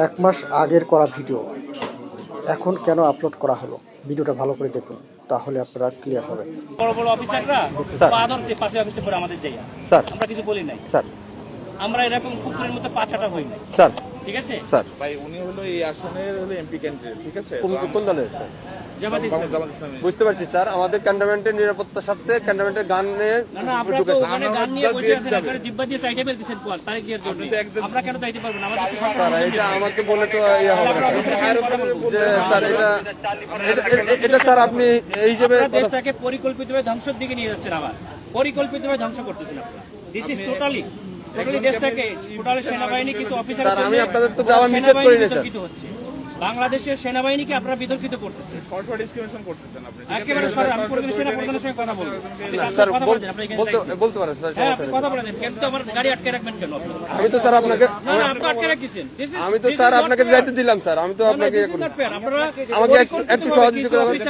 1 মাস আগের করা ভিডিও এখন কেন আপলোড করা হলো? ভিডিওটা ভালো করে দেখুন, তাহলে আপনারা ক্লিয়ার হবে। বড় বড় অফিসাররা স্যার। পা ধরছে পাশে অফিসে পরে আমাদের জায়গা, স্যার। আমরা কিছু বলি নাই স্যার আমরা এরকম কুকুরের মতো পা ছাটা হই নাই, স্যার ঠিক আছে? স্যার ভাই উনি হলো এই আসনের হলো এমপি ক্যান্ডিডেট, ঠিক আছে? কোন দলের স্যার? জামাত ইসলামী। জামাত ইসলামী। বুঝতে পারছি স্যার, আমাদের ক্যান্টনমেন্টের নিরাপত্তার সাথে ক্যান্টনমেন্টের গান নিয়ে না না, আপনারা তো ওখানে গান নিয়ে বসে আছেন, আপনারা জিব্বা দিয়ে চাইতে ফেলতেছেন পর তারিখ দেওয়ার জন্য। আমরা কেন চাইতে পারবো না? আমাদের তো সরকার স্যার এটা আমাকে বলে তো ইয়ে হবে আমরা অফিসের সাথে কথা বলবো। যে স্যার এটা স্যার আপনি এই হিসেবে আপনারা দেশটাকে পরিকল্পিতভাবে ধ্বংসের দিকে নিয়ে যাচ্ছেন, আবার পরিকল্পিতভাবে ধ্বংস করতেছেন আপনারা। দিস ইজ টোটালি দেশটাকে টোটালি সেনাবাহিনী কিছু অফিসার স্যার আমি আপনাদের তো যাওয়া নিষেধ করি না স্যার। হচ্ছে বাংলাদেশের সেনাবাহিনীকে আপনারা বিতর্কিত করতেছেন, সরকার ডিসক্রিমিনেশন করতেছেন আপনি, ঠিক আছে? একেবারে সরাসরি। আমি পরিবেশ সেনা প্রধানের সঙ্গে কথা বলবো। আপনি স্যার কথা বলেন, আপনি এখানে দায়িত্ব। বলতে পারেন স্যার, হ্যাঁ, আপনি কথা বলেন, কিন্তু আমার গাড়ি আটকে রাখবেন কেন আপনি? আমি তো স্যার আপনাকে না না, আপনি আটকে রাখছেন। আমি তো স্যার আপনাকে যাইতে দিলাম স্যার, আমি তো আপনাকে আমাকে একটু সহযোগিতা করবেন।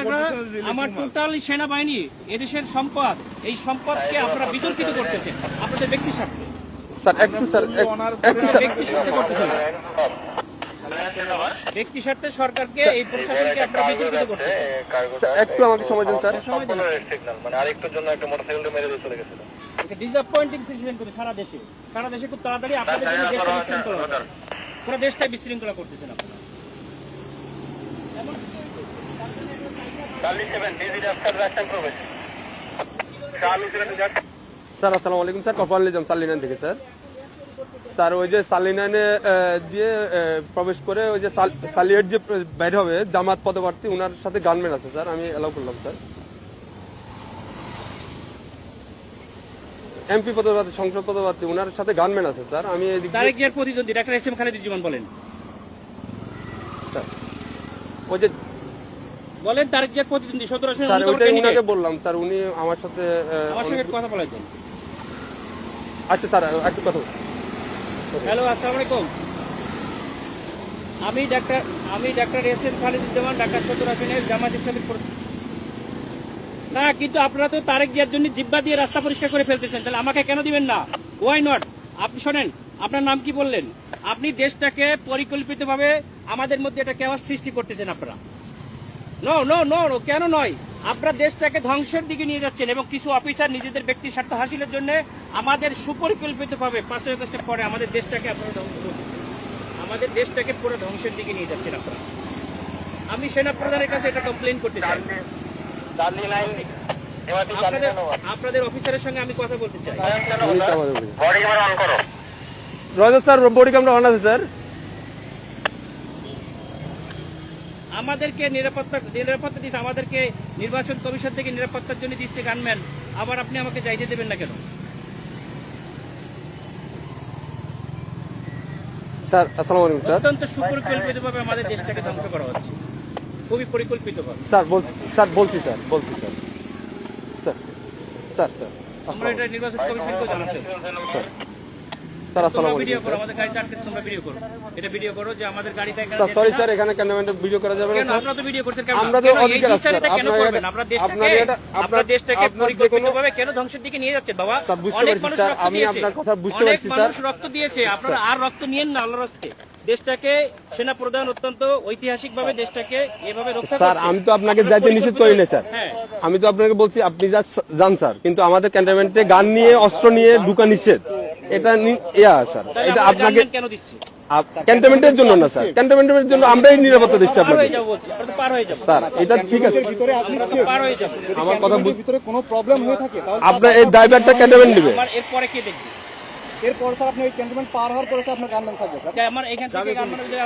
আমার টোটাল সেনাবাহিনী এদেশের সম্পদ, এই সম্পদকে আপনারা বিতর্কিত করতেছেন আপনাদের ব্যক্তি স্বার্থে। স্যার একটু স্যার একটু স্যার ব্যক্তি স্বার্থে করতেছেন, ব্যক্তি স্বার্থে সরকারকে এই প্রশাসনকে আপনারা বিতর্কিত করতেছেন। একটু আমাকে সময় দিন স্যার। সময় দিন। মানে আরেকটুর জন্য একটা মোটরসাইকেলটা মেরে দিয়ে চলে গেছিল। ডিসঅ্যাপয়েন্টিং সিচুয়েশন করে সারা দেশে খুব তাড়াতাড়ি আপনাদের জন্য দেশটা বিশৃঙ্খলা হবে। পুরো দেশটাই বিশৃঙ্খলা করতেছেন আপনারা। স্যার আসসালামু আলাইকুম স্যার, কপাল নিজাম সালিনান থেকে স্যার। স্যার ওই যে সালিনানে দিয়ে প্রবেশ করে ওই যে সালিয়েট যে বাইরে হবে জামাত পদপ্রার্থী, ওনার সাথে গানম্যান আছে স্যার, আমি এলাও করলাম স্যার। এমপি পদপ্রার্থী, সংসদ পদপ্রার্থী, ওনার সাথে গানম্যান আছে স্যার। আমি তারেক জিয়ার প্রতিদ্বন্দ্বী ডাক্তার এস এম খালেদুজ্জামান বলেন, স্যার ওই যে বলেন তারেক জিয়ার প্রতিদ্বন্দ্বী 17 আসনে স্যার উনি তো ওইটাই candidate। উনাকে বললাম স্যার, উনি আমার সাথে আমার সঙ্গে কথা বলেছেন। আচ্ছা স্যার একটু কথা হ্যালো, আসসালামু আলাইকুম। আমি doctor S M Khaleduzzaman, Dhaka 17 আসনের জামাত ইসলামীর না, কিন্তু আপনারা তো তারেক জিয়ার জন্য জিব্বা দিয়ে রাস্তা পরিষ্কার করে ফেলতেছেন, তাহলে আমাকে কেন দিবেন না? Why not? আপনি শোনেন, আপনার নাম কি বললেন? আপনি দেশটাকে পরিকল্পিতভাবে আমাদের মধ্যে এটা কেওয়াস সৃষ্টি করতেছেন আপনারা। নো নো নো নো, কেন নয়? আপনারা দেশটাকে ধ্বংসের দিকে নিয়ে যাচ্ছেন এবং কিছু অফিসার নিজেদের ব্যক্তি স্বার্থ হাসিলের জন্য আমাদের সুপরিকল্পিতভাবে 5 আগস্টের পরে আমাদের দেশটাকে আপনারা ধ্বংস করতেছেন, আমাদের দেশটাকে পুরো ধ্বংসের দিকে নিয়ে যাচ্ছেন আপনারা। আমি সেনা প্রধানের কাছে এটা কমপ্লেন করতে চাই। আপনাদের অফিসারের সঙ্গে আমি কথা বলতে চাই। রয়েছে স্যার, বডি ক্যামেরা অন আছে স্যার। আমাদেরকে নিরাপত্তা দিচ্ছে, আমাদেরকে নির্বাচন কমিশন থেকে নিরাপত্তার জন্য দিচ্ছে গানম্যান, আবার আপনি আমাকে যাইতে দেবেন না কেন? স্যার আসসালামু আলাইকুম স্যার। অত্যন্ত সুপরিকল্পিতভাবে আমাদের দেশটাকে ধ্বংস করা হচ্ছে, খুবই পরিকল্পিতভাবে। স্যার বলছি স্যার স্যার স্যার স্যার আমরা এটা নির্বাচন কমিশনকেও জানাতে স্যার আসসালামু ভিডিও আলাইকুম করো, আমাদের গাড়িটা আটকে তোমরা ভিডিও করো, এটা ভিডিও করো যে আমাদের গাড়িটা এখানে স্যার। সরি স্যার, এখানে ক্যান্টনমেন্টে ভিডিও করা যাবে না কেন স্যার। আপনারা তো ভিডিও করছেন কেন? আমরা তো কেন এই অধিকার আছে বিচারটা স্যার। কেন করবেন? আপনার দেশটাকে পরিকল্পিতভাবে কেন ধ্বংসের দিকে নিয়ে যাচ্ছেন বাবা? স্যার বুঝতে অনেক পারছি মানুষ স্যার, রক্ত আমি দিয়েছে, আপনার কথা বুঝতে অনেক পারছি স্যার। মানুষ রক্ত দিয়েছে, আপনারা আর রক্ত নিয়েন না আল্লাহর রাস্তে। দেশটাকে সেনা প্রধান অত্যন্ত ঐতিহাসিকভাবে দেশটাকে এভাবে রক্ষা স্যার করছে। আমি তো আপনাকে যাইতে নিষেধ করি না স্যার, হ্যাঁ, আমি তো আপনাকে বলছি আপনি যান স্যার, কিন্তু আমাদের ক্যান্টনমেন্টে গান নিয়ে অস্ত্র নিয়ে ঢুকা নিষেধ, এটা স্যার তাহলে এটা আমাদের আপনাকে গানম্যান কেন দিচ্ছে? ক্যান্টনমেন্টের জন্য না স্যার, ক্যান্টনমেন্টের জন্য আমরাই নিরাপত্তা দিচ্ছি পার আপনাকে হয়ে যাবো বলছি, আমরা তো পার হয়ে যাবো, স্যার। এটা ঠিক আছে, আমরা তো পার হয়ে যাবো। আমার কথা ভিতরে কোনো প্রবলেম হয়ে থাকে তাহলে আপনার এই ড্রাইভারটা ক্যান্টনমেন্ট নেবে। আমার এরপরে কে দেখবে? এরপর স্যার আপনি ওই ক্যান্টনমেন্ট পার হওয়ার পরে স্যার আপনার গানম্যান থাকবে স্যার। আমার এখান থেকে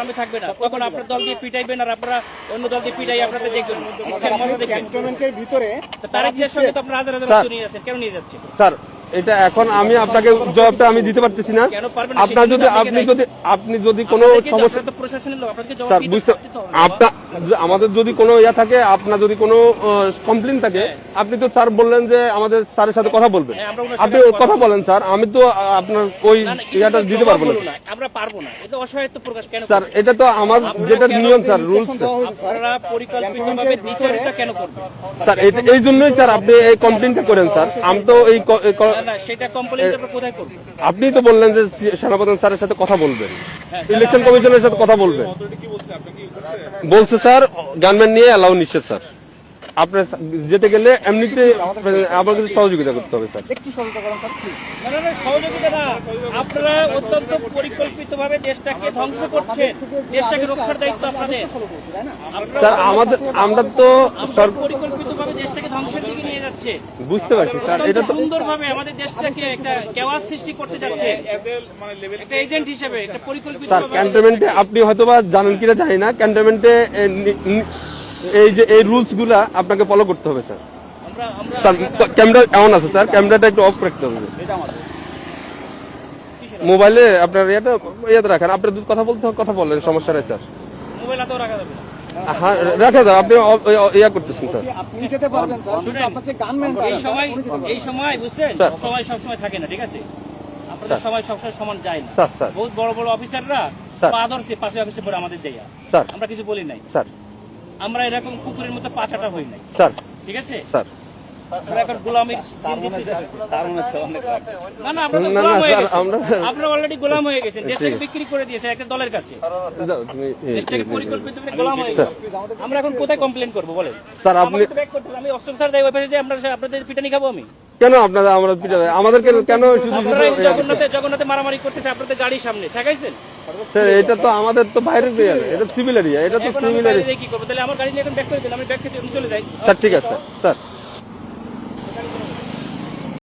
আমি থাকবে না, তখন আপনার দল দিয়ে পিটাইবেন আর আপনারা অন্য দল দিয়ে পিটাই আপনাদের দেখবেন, মজা দেখবেন। ক্যান্টনমেন্টের ভিতরে তারেক জিয়ার সঙ্গে তো আপনারা হাজার হাজার স্যার। লোক নিয়ে যাচ্ছেন, কেন নিয়ে যাচ্ছেন? স্যার এটা এখন আমি আপনাকে জবাবটা আমি দিতে পারতেছি না। কেন পারবেন না? আপনার যদি আপনি যদি কোনো সমস্যা আপনারা তো প্রশাসনের লোক, আপনাদেরকে জবাব স্যার দিতে বুঝতে তো হবে। আপনার আমাদের যদি কোনো থাকে, আপনার যদি কোনো কমপ্লেন থাকে, আপনি তো স্যার বললেন যে আমাদের স্যারের সাথে কথা বলবেন, হ্যাঁ, আমরা ওনার আপনি সাথে কথা বলেন স্যার। আমি তো আপনার ওই না, না, ইয়াটা কিন্তু দিতে পারবো না জবাব বলো আমরা পারবো না, এটা অসহায়ত্ব প্রকাশ কেন স্যার। করবেন? এটা তো আমার যেটা নিয়ম স্যার, রুলস আপনারা পরিকল্পিতভাবে দ্বিচারিতা কেন করবেন? স্যার। এই জন্যই স্যার আপনি এই কমপ্লেনটা করেন স্যার। আমি তো এই না সেটা কমপ্লেন আমরা কোথায় করবো? আপনি তো বললেন যে সেনাপ্রধান স্যারের সাথে কথা বলবেন, হ্যাঁ, ইলেকশন কমিশনের সাথে কথা বলবেন। কি বলছে আপনাকে কি বলছে? বলছে স্যার গানম্যান নিয়ে অ্যালাউ নিষেধ স্যার। আপনার যেতে গেলে এমনিতে আমার কাছে সহযোগিতা করতে হবে স্যার। একটু সহযোগিতা করেন স্যার প্লিজ। না না না সহযোগিতা না, আপনারা অত্যন্ত পরিকল্পিতভাবে দেশটাকে ধ্বংস করছেন, দেশটাকে রক্ষার দায়িত্ব আপনাদের। আপনারা স্যার আমরা তো আপনারা পরিকল্পিতভাবে দেশটাকে ধ্বংসের দিকে নিয়ে যাচ্ছে। বুঝতে পারছি স্যার, এটা তো সুন্দরভাবে আমাদের দেশটাকে একটা কেওয়াস সৃষ্টি করতে যাচ্ছে মানে লেভেল একটা এজেন্ট হিসেবে, একটা পরিকল্পিত স্যার ক্যান্টনমেন্টে আপনি হয়তোবা জানেন কিনা জানি না, ক্যান্টনমেন্টে এই যে এই রুলস গুলা আপনাকে ফলো করতে হবে স্যার। আমরা আমরা স্যার ক্যামেরা এমন আছে স্যার, ক্যামেরাটা একটু অফ রাখতে হবে। মোবাইলে আপনার ইয়াতে রাখেন, আপনার কথা বলতে কথা বলেন, সমস্যা নেই স্যার। মোবাইল হাতেও রাখা যাবে না। হ্যাঁ রাখা যাবে, আপনি ইয়া করতেছেন স্যার। আপনি যেতে পারবেন স্যার, কিন্তু আপনার যে গানম্যানটা এই সময় বুঝছেন, স্যার। সময় সবসময় থাকে না, ঠিক আছে? আপনাদের সময় সবসময় সমান যায় না। Sir, sir. বহুত বড় বড় অফিসাররা স্যার। পা ধরছে পাশে অফিসে পরে আমাদের যাইয়া, স্যার আমরা কিছু বলি নাই। স্যার আমরা এরকম কুকুরের মতো পাছাটা হই নাই, স্যার ঠিক আছে? স্যার আমরা এখন গোলামির দিন দিতেছি। না না আমরা তো না, গোলাম হয়ে স্যার, গেছি, আমরা- আমরা অলরেডি গোলাম হয়ে গেছেন, দেশটাকে ঠিক আছে। বিক্রি করে দিয়েছে একটা দলের কাছে, যাও, তুমি- দেশটাকে পরিকল্পিত গোলাম হয়ে গেছে। আমরা এখন কোথায় কমপ্লেন করবো বলেন? স্যার, আপনি- আমাকে তো back করতে হবে, আমি অস্ত্রধার দেয় ওই পাশে যে আমরা আপনাদের পিটানি খাবো আমি? কেন আপনারা আমরা পিটাবে আমাদেরকে কেন শুধু আপনারা এই জগন্নাথে মারামারি করতেছে আপনাদের গাড়ির সামনে ঠেকাইছেন। স্যার এটা তো আমাদের তো বাইরের এরিয়া, এটা সিভিল এরিয়া, এটা তো এখন আমি সিভিল বাইরে এরিয়া। দিয়ে কি করবো? তাহলে আমার গাড়ি নিয়ে এখন ব্যাক করে দিন, আমি ব্যাক থেকে চলে যাই। স্যার ঠিক আছে স্যার